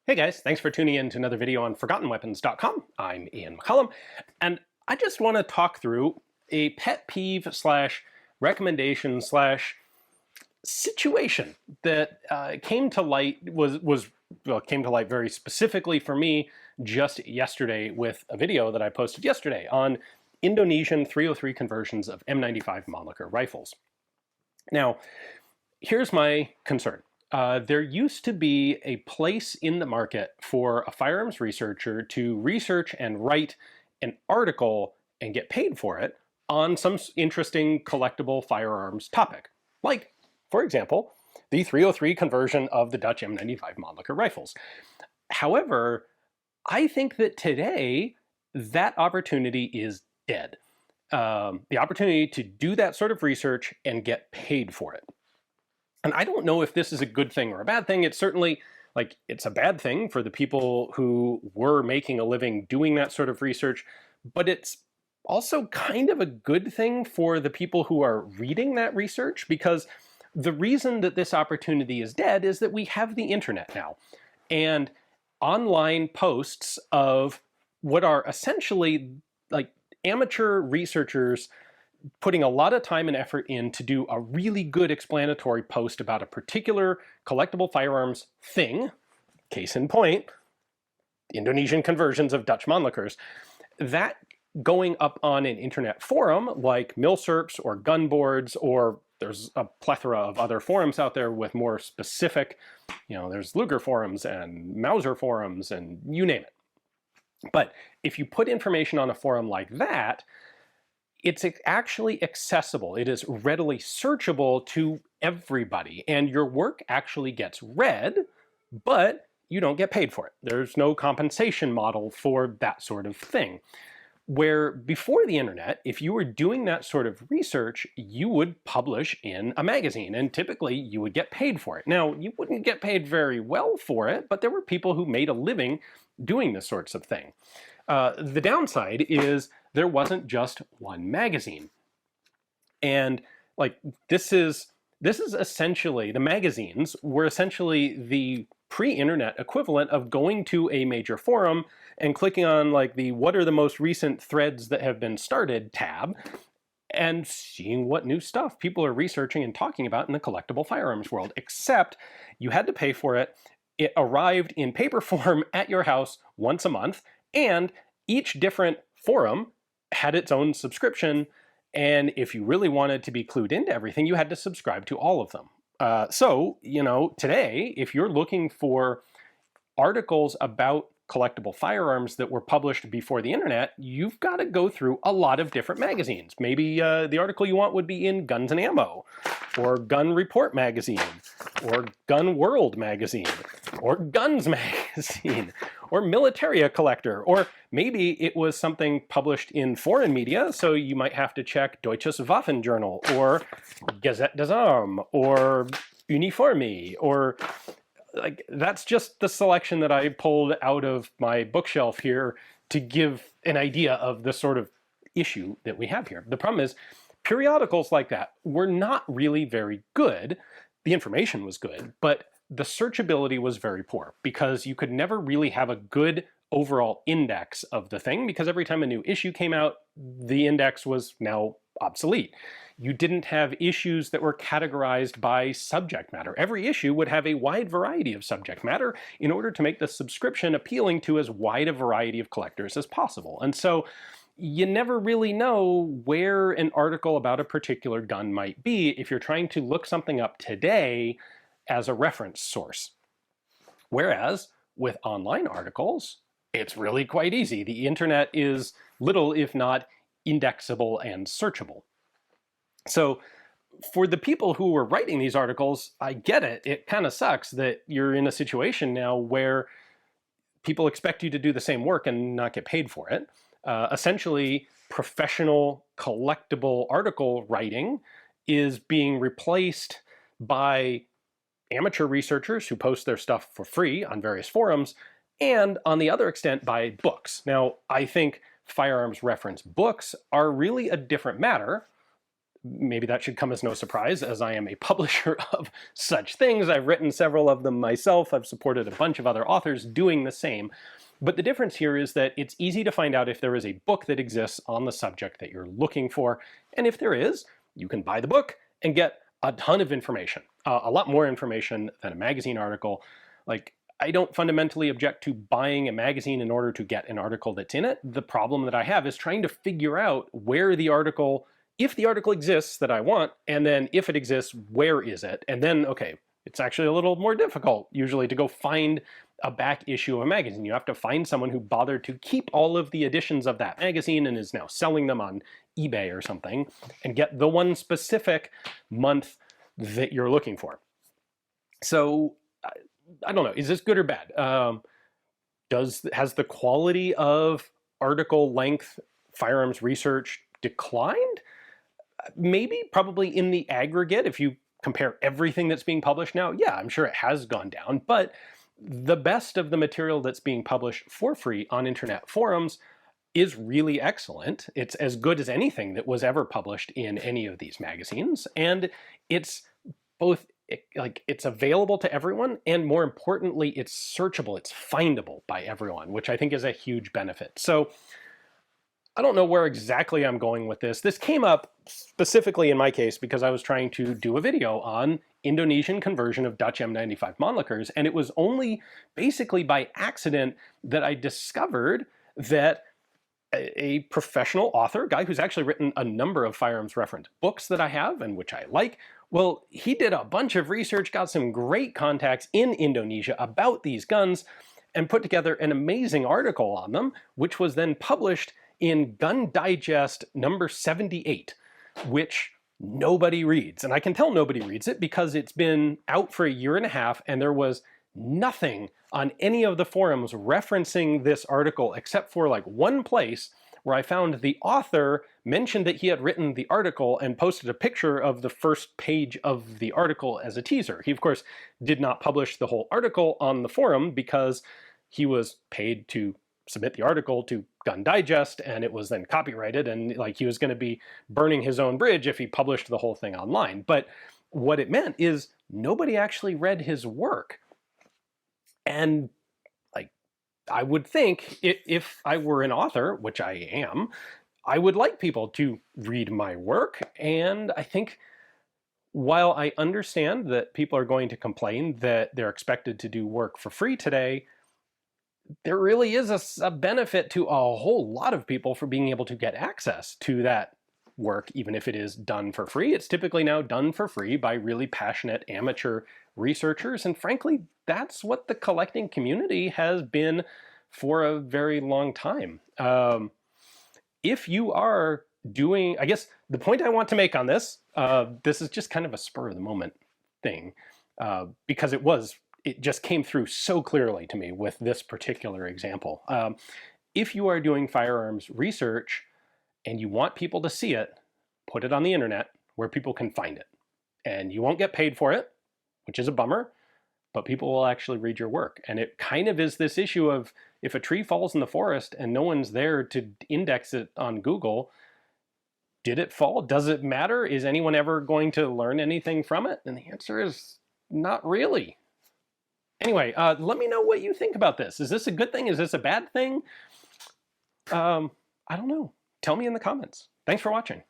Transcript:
Hey guys, thanks for tuning in to another video on ForgottenWeapons.com. I'm Ian McCullum, and I just want to talk through a pet peeve slash recommendation slash situation that came to light came to light very specifically for me just yesterday with a video that I posted yesterday on Indonesian 303 conversions of M95 Mannlicher rifles. Now, here's my concern. There used to be a place in the market for a firearms researcher to research and write an article and get paid for it on some interesting collectible firearms topic. Like, for example, the 303 conversion of the Dutch M95 Mannlicher rifles. However, I think that today that opportunity is dead. The opportunity to do that sort of research and get paid for it. And I don't know if this is a good thing or a bad thing. It's certainly, it's a bad thing for the people who were making a living doing that sort of research, but it's also kind of a good thing for the people who are reading that research, because the reason that this opportunity is dead is that we have the internet now. And online posts of what are essentially like amateur researchers putting a lot of time and effort in to do a really good explanatory post about a particular collectible firearms thing, case in point, Indonesian conversions of Dutch Mannlichers, that going up on an internet forum like Milsurps or gun boards, or there's a plethora of other forums out there with more specific, there's Luger forums and Mauser forums and you name it. But if you put information on a forum like that, it's actually accessible. It is readily searchable to everybody, and your work actually gets read, but you don't get paid for it. There's no compensation model for that sort of thing. Where before the internet, if you were doing that sort of research, you would publish in a magazine, and typically you would get paid for it. Now, you wouldn't get paid very well for it, but there were people who made a living doing this sorts of thing. The downside is there wasn't just one magazine. And this is essentially, the magazines were essentially the pre-internet equivalent of going to a major forum and clicking on the what are the most recent threads that have been started tab and seeing what new stuff people are researching and talking about in the collectible firearms world, except you had to pay for it. It arrived in paper form at your house once a month, and each different forum had its own subscription, and if you really wanted to be clued into everything, you had to subscribe to all of them. So, today, if you're looking for articles about collectible firearms that were published before the internet, you've got to go through a lot of different magazines. Maybe the article you want would be in Guns and Ammo, or Gun Report magazine, or Gun World magazine, or Guns magazine, or Militaria Collector, or maybe it was something published in foreign media, so you might have to check Deutsches Waffenjournal, or Gazette des Armes, or Uniforme, or that's just the selection that I pulled out of my bookshelf here to give an idea of the sort of issue that we have here. The problem is, periodicals like that were not really very good. The information was good, but the searchability was very poor, because you could never really have a good overall index of the thing, because every time a new issue came out, the index was now obsolete. You didn't have issues that were categorized by subject matter. Every issue would have a wide variety of subject matter in order to make the subscription appealing to as wide a variety of collectors as possible. And so you never really know where an article about a particular gun might be if you're trying to look something up today as a reference source. Whereas with online articles, it's really quite easy. The internet is little if not indexable and searchable. So for the people who were writing these articles, I get it. It kind of sucks that you're in a situation now where people expect you to do the same work and not get paid for it. Essentially, professional collectible article writing is being replaced by amateur researchers who post their stuff for free on various forums, and on the other extent by books. Now, I think firearms reference books are really a different matter, maybe that should come as no surprise, as I am a publisher of such things. I've written several of them myself. I've supported a bunch of other authors doing the same. But the difference here is that it's easy to find out if there is a book that exists on the subject that you're looking for. And if there is, you can buy the book and get a ton of information, a lot more information than a magazine article. Like, I don't fundamentally object to buying a magazine in order to get an article that's in it. The problem that I have is trying to figure out where the article, if the article exists that I want, and then if it exists, where is it? And then, okay, it's actually a little more difficult usually to go find a back issue of a magazine. You have to find someone who bothered to keep all of the editions of that magazine and is now selling them on eBay or something, and get the one specific month that you're looking for. So I don't know, is this good or bad? Has the quality of article length firearms research declined? Maybe, probably in the aggregate, if you compare everything that's being published now, yeah, I'm sure it has gone down, but the best of the material that's being published for free on internet forums is really excellent. It's as good as anything that was ever published in any of these magazines, and it's both like it's available to everyone, and more importantly, it's searchable, it's findable by everyone, which I think is a huge benefit. So I don't know where exactly I'm going with this. This came up specifically in my case because I was trying to do a video on Indonesian conversion of Dutch M95 Mannlichers, and it was only basically by accident that I discovered that a professional author, a guy who's actually written a number of firearms reference books that I have and which I like, well, he did a bunch of research, got some great contacts in Indonesia about these guns, and put together an amazing article on them, which was then published in Gun Digest number 78, which nobody reads. And I can tell nobody reads it because it's been out for a year and a half, and there was nothing on any of the forums referencing this article except for like one place where I found the author mentioned that he had written the article and posted a picture of the first page of the article as a teaser. He, of course, did not publish the whole article on the forum because he was paid to submit the article to Gun Digest, and it was then copyrighted, and like he was going to be burning his own bridge if he published the whole thing online. But what it meant is nobody actually read his work. And like, I would think if I were an author, which I am, I would like people to read my work. And I think while I understand that people are going to complain that they're expected to do work for free today, there really is a benefit to a whole lot of people for being able to get access to that work, even if it is done for free. It's typically now done for free by really passionate amateur researchers, and frankly, that's what the collecting community has been for a very long time. If you are doing, I guess the point I want to make on this, this is just kind of a spur of the moment thing, because it just came through so clearly to me with this particular example. If you are doing firearms research and you want people to see it, put it on the internet where people can find it. And you won't get paid for it, which is a bummer, but people will actually read your work. And it kind of is this issue of if a tree falls in the forest and no one's there to index it on Google, did it fall? Does it matter? Is anyone ever going to learn anything from it? And the answer is not really. Anyway, let me know what you think about this. Is this a good thing? Is this a bad thing? I don't know. Tell me in the comments. Thanks for watching.